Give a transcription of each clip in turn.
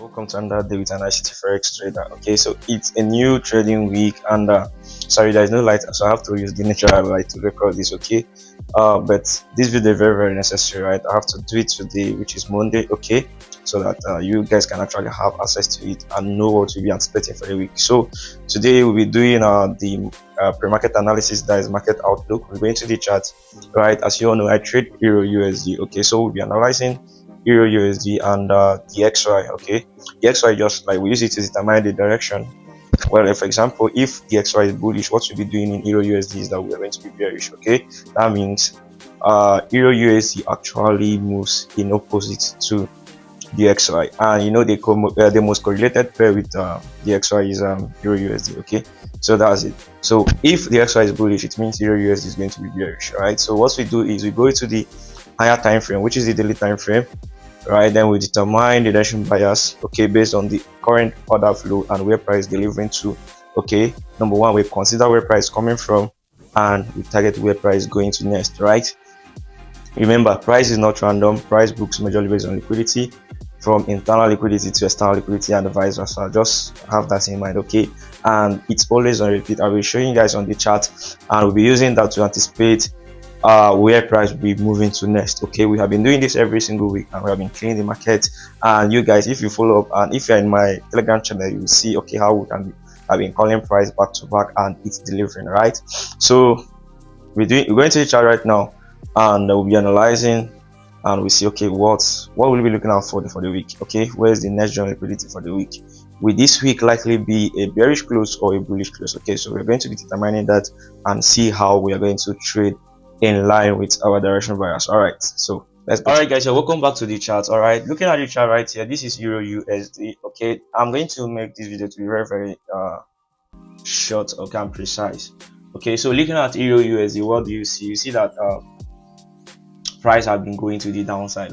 Welcome to another day with an ICT Forex trader. Okay, so it's a new trading week, and sorry, there is no light, so I have to use the natural light to record this. Okay, but this video is very necessary, right? I have to do it today, which is Monday. Okay, so that you guys can actually have access to it and know what you'll be anticipating for the week. So today we'll be doing the pre-market analysis, that is market outlook. We're going to the chart, right? As you all know, I trade Euro USD. Okay, so we'll be analyzing Euro USD and DXY. Okay, DXY just like we use it to determine the direction. Well, for example, if DXY is bullish, what we'll be doing in Euro USD is that we're going to be bearish. Okay, that means Euro USD actually moves in opposite to DXY, and you know the most correlated pair with DXY is Euro USD. Okay, so that's it. So if DXY is bullish, it means Euro USD is going to be bearish. Right, so what we do is we go to the higher time frame, which is the daily time frame, right? Then we determine the direction bias, okay, based on the current order flow and where price delivering to. Okay, number one, we consider where price coming from and we target where price going to next, right? Remember, price is not random. Price books majorly based on liquidity, from internal liquidity to external liquidity and vice versa. Just have that in mind, okay? And it's always on repeat. I will show you guys on the chart, and we'll be using that to anticipate where price will be moving to next. Okay, we have been doing this every single week, and we have been cleaning the market. And you guys, if you follow up and if you're in my Telegram channel, you will see okay how we can have been calling price back to back and it's delivering, right? So we're going to the chart right now, and we'll be analyzing, and we see okay what will we be looking out for the week. Okay, where's the next general liquidity for the week? Will this week likely be a bearish close or a bullish close? Okay, so we're going to be determining that and see how we are going to trade in line with our direction bias. All right, so let's go. All right, guys, so welcome back to the chart. All right, looking at the chart right here, this is Euro USD. Okay, I'm going to make this video to be very short, okay, and precise. Okay, so looking at Euro USD, what do you see? You see that price have been going to the downside,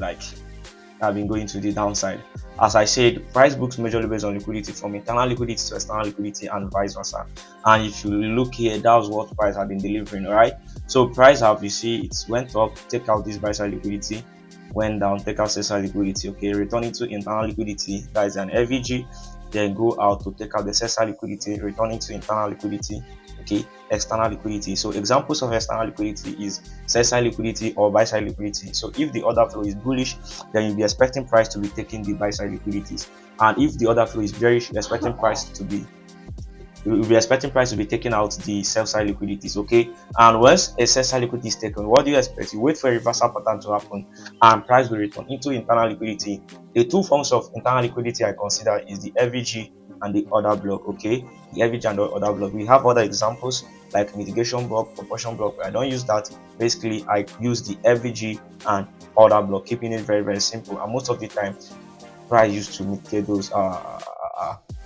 As I said, price books majorly based on liquidity, from internal liquidity to external liquidity and vice versa. And if you look here, that was what price have been delivering. All right, so price have, you see, it went up, take out this buy side liquidity, went down, take out sell side liquidity. Okay, returning to internal liquidity, that is an FVG, then go out to take out the sell side liquidity, returning to internal liquidity. Okay, external liquidity. So examples of external liquidity is sell side liquidity or buy side liquidity. So if the order flow is bullish, then you'll be expecting price to be taking the buy side liquidities, and if the order flow is bearish, you're expecting price to be taking out the sell side liquidities. Okay, and once a sell side liquidity is taken, what do you expect? You wait for a reversal pattern to happen and price will return into internal liquidity. The two forms of internal liquidity I consider is the FVG and the order block. Okay, the FVG and the order block. We have other examples like mitigation block, proportion block. I don't use that. Basically, I use the FVG and order block, keeping it very simple. And most of the time, price used to mitigate those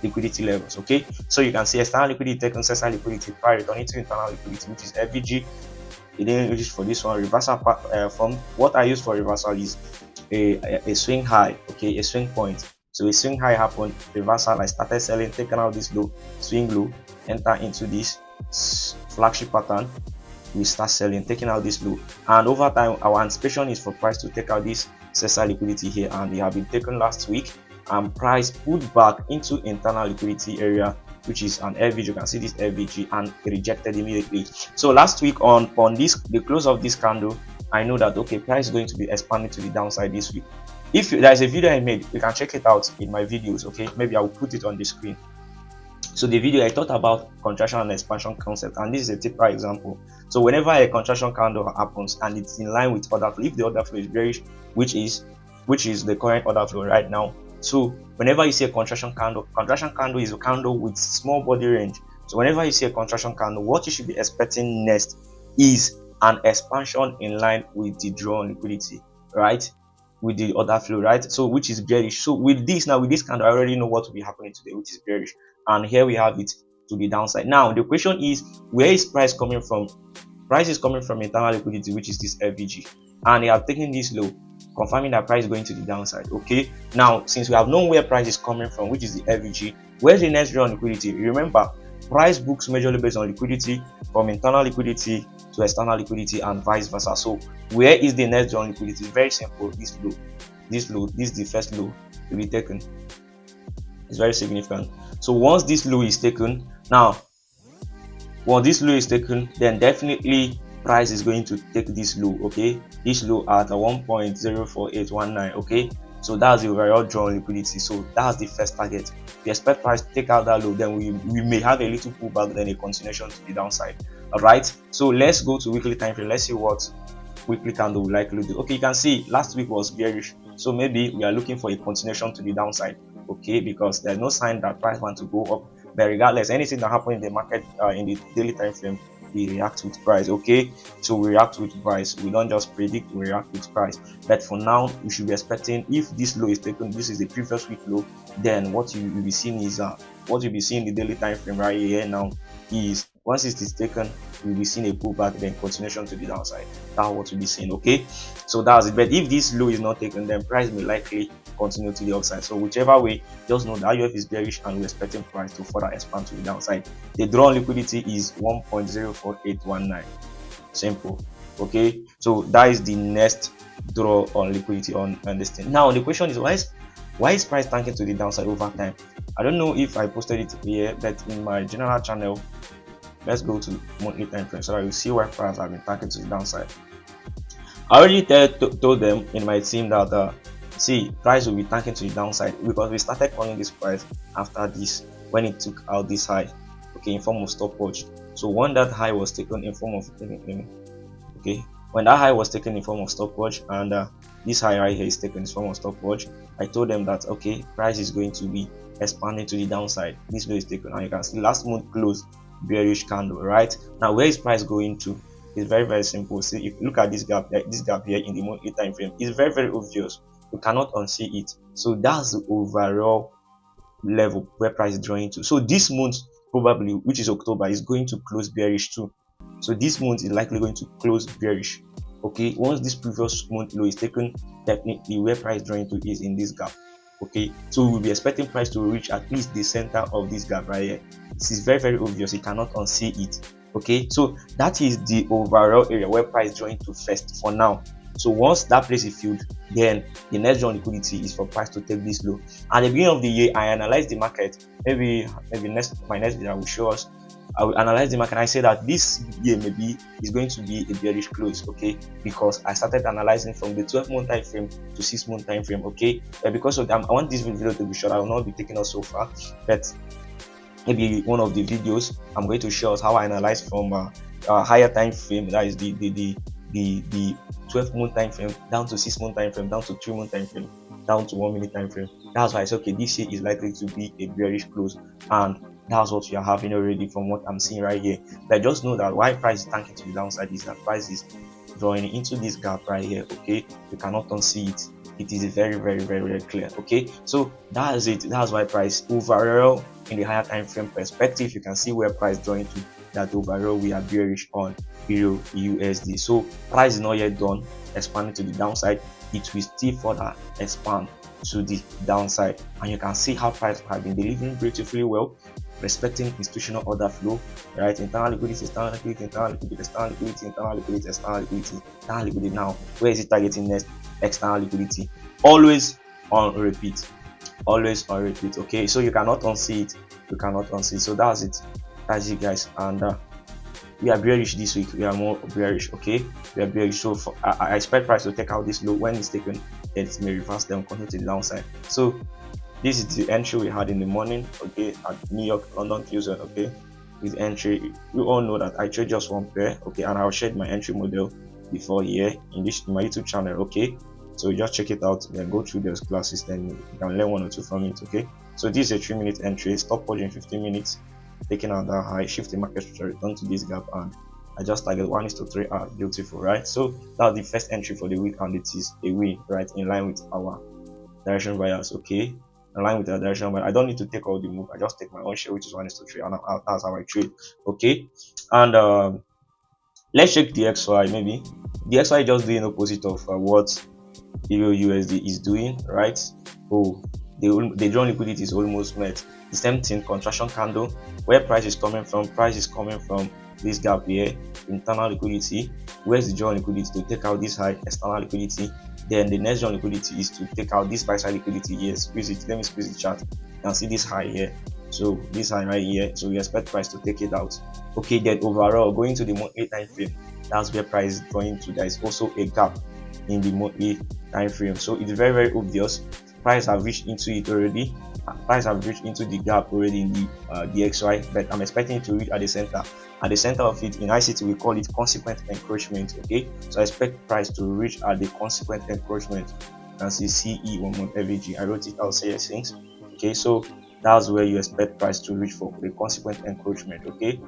liquidity levels. Okay, so you can see external liquidity taken, sell side liquidity, price returning to internal liquidity, which is FVG. It didn't use for this one. Reversal from what I use for reversal is a swing high. Okay, a swing point. So a swing high happened, reversal, I started selling, taking out this low, swing low, enter into this flagship pattern, we start selling, taking out this low, and over time our anticipation is for price to take out this sell side liquidity here, and they have been taken last week, and price put back into internal liquidity area, which is an FVG. You can see this FVG, and rejected immediately. So last week on the close of this candle, I know that okay, price is going to be expanding to the downside this week. If there's a video I made, you can check it out in my videos. Okay, maybe I will put it on the screen. So the video I thought about contraction and expansion concept, and this is a typical example. So whenever a contraction candle happens and it's in line with order flow, if the order flow is bearish, which is the current order flow right now, so whenever you see a contraction candle is a candle with small body range. So whenever you see a contraction candle, what you should be expecting next is an expansion in line with the drawn liquidity, right? With the order flow, right? So which is bearish. So with this candle, I already know what will be happening today, which is bearish, and here we have it to the downside. Now the question is, where is price coming from? Price is coming from internal liquidity, which is this FVG, and they have taken this low, confirming that price is going to the downside. Okay, now since we have known where price is coming from, which is the FVG, where's the next drawn liquidity? Remember, price books majorly based on liquidity, from internal liquidity to external liquidity and vice versa. So where is the next drawn liquidity? Very simple. This low, this is the first low to be taken. It's very significant. So once this low is taken, now once this low is taken, then definitely price is going to take this low, okay, this low at 1.04819, okay. So that's the overall draw on liquidity. So that's the first target. We expect price to take out that low, then we may have a little pullback, then a continuation to the downside. All right, so let's go to weekly time frame. Let's see what weekly candle will likely do. Okay, you can see last week was bearish, so maybe we are looking for a continuation to the downside, okay, because there's no sign that price want to go up. But regardless, anything that happens in the market in the daily time frame, we react with price, okay. So we react with price, we don't just predict, we react with price. But for now, we should be expecting, if this low is taken, this is the previous week low, then what you will be seeing is what you'll be seeing in the daily time frame right here now is, once it is taken, we'll be seeing a pullback, then continuation to the downside. That's what we'll be seeing, okay. So that's it. But if this low is not taken, then price may likely continue to the upside. So whichever way, just know that IUF is bearish and we're expecting price to further expand to the downside. The draw on liquidity is 1.04819. Simple, okay. So that is the next draw on liquidity on this thing. Now the question is, why is price tanking to the downside over time? I don't know if I posted it here, but in my general channel, let's go to monthly time frame so that you see why price have been tanking to the downside. I already told them in my team that see, price will be tanking to the downside because we started calling this price after this, when it took out this high, okay, in form of stopwatch. So when that high was taken in form of okay, when that high was taken in form of stopwatch, and this high right here is taken in form of stopwatch, I told them that okay, price is going to be expanding to the downside. This low is taken, and you can see last month close bearish candle. Right now, where is price going to? It's very simple. See, if you look at this gap here in the monthly time frame, it's very obvious. You cannot unsee it. So that's the overall level where price is drawing to. So this month probably, which is October, is going to close bearish too. So this month is likely going to close bearish, okay. Once this previous month low is taken, definitely where price is drawing to is in this gap, okay. So we'll be expecting price to reach at least the center of this gap right here. This is very obvious. You cannot unsee it, okay. So that is the overall area where price is drawing to first for now. So once that place is filled, then the next draw on liquidity is for price to take this low. At the beginning of the year, I analyzed the market. Maybe my next video will show us. I will analyze the market. I say that this year maybe is going to be a bearish close, okay, because I started analyzing from the 12-month time frame to 6-month time frame, okay. Because of that, I want this video to be short. I will not be taking us so far, but maybe one of the videos I'm going to show us how I analyze from a higher time frame, that is the 12-month time frame down to 6-month time frame, down to 3-month time frame, down to 1 minute time frame. That's why I said okay, this year is likely to be a bearish close, and that's what we are having already from what I'm seeing right here. But just know that why price is tanking to the downside is that price is drawing into this gap right here, okay. You cannot unsee it. It is very clear, okay. So that's it. That's why price overall in the higher time frame perspective, you can see where price drawing to, that overall we are bearish on Euro USD. So price is not yet done expanding to the downside. It will still further expand to the downside, and you can see how price has been delivering beautifully well, respecting institutional order flow, right? Internal liquidity, external liquidity, internal liquidity, external liquidity, internal liquidity, external liquidity, internal liquidity. Now, where is it targeting next? External liquidity. Always on repeat. Always on repeat. Okay, so you cannot unsee it. You cannot unsee it. So that's it. That's it, guys. And we are bearish this week. We are more bearish. Okay, we are bearish. So I expect price to take out this low. When it's taken, it may reverse them, continue to the downside. So this is the entry we had in the morning, okay, at New York, London, Tuesday, okay. This entry, you all know that I trade just one pair, okay, and I'll share my entry model before here in my YouTube channel, okay. So just check it out, then go through those classes, then you can learn 1 or 2 from it, okay. So this is a 3-minute entry, stop watching 15 minutes, taking out that high, shift the market structure, return to this gap, and I just target 1:3. Beautiful, right? So that's the first entry for the week, and it is a win, right, in line with our direction bias, okay. Align with the direction, but I don't need to take all the move. I just take my own share, which is 1:3, and that's how I trade, okay. And let's check the DXY. Maybe the DXY is just doing opposite of what EURUSD is doing, right? Oh, the drawn liquidity is almost met. The same thing, contraction candle. Where price is coming from? Price is coming from this gap here, internal liquidity. Where's the drawn liquidity? To take out this high, external liquidity. Then the next drawn liquidity is to take out this buy side liquidity here. Squeeze it. Let me squeeze the chart. can see this high here, so this high right here, so we expect price to take it out. Okay, then overall going to the monthly time frame, that's where price is going to. There is also a gap in the monthly time frame, so it's very obvious price have reached into it already. Price have reached into the gap already in the DXY, but I'm expecting it to reach at the center. At the center of it, in ICT we call it consequent encroachment. Okay, so I expect price to reach at the consequent encroachment. You can see CE 1 month FVG. I wrote it out here since. Okay, so that's where you expect price to reach for the consequent encroachment. Okay,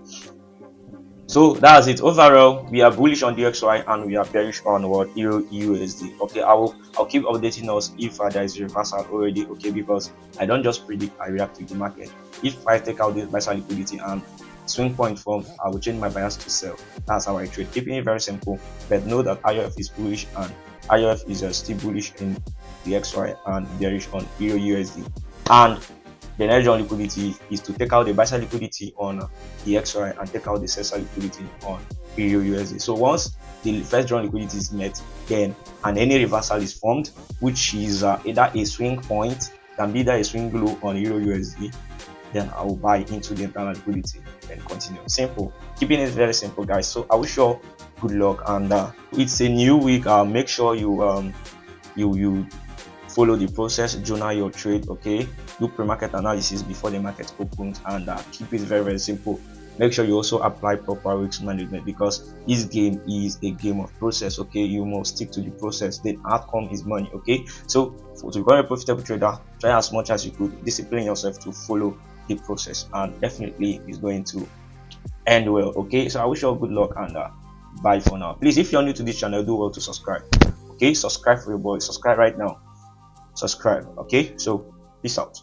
so that's it. Overall, we are bullish on DXY and we are bearish on what EURUSD. Okay, I'll keep updating us if there is reversal already. Okay, because I don't just predict, I react to the market. If I take out this buy side liquidity and swing point form, I will change my bias to sell. That's how I trade. Keeping it very simple, but know that IOF is bullish and IOF is still bullish in DXY and bearish on EURUSD. And the next drawn liquidity is to take out the buy side liquidity on the XY and take out the sell side liquidity on EURUSD. So once the first drawn liquidity is met, then and any reversal is formed, which is either a swing point, can be either a swing low on EURUSD, then I will buy into the internal liquidity and continue. Simple, keeping it very simple, guys. So I wish you all good luck, and it's a new week. Make sure you follow the process, journal your trade. Okay, do pre-market analysis before the market opens, and keep it very simple. Make sure you also apply proper risk management, because this game is a game of process. Okay, you must stick to the process. The outcome is money. Okay, so to become a profitable trader, try as much as you could, discipline yourself to follow the process, and definitely it's going to end well. Okay, so I wish you all good luck, and bye for now. Please, if you're new to this channel, do well to subscribe. Okay, subscribe for your boy. Subscribe right now. Subscribe. Okay, so peace out.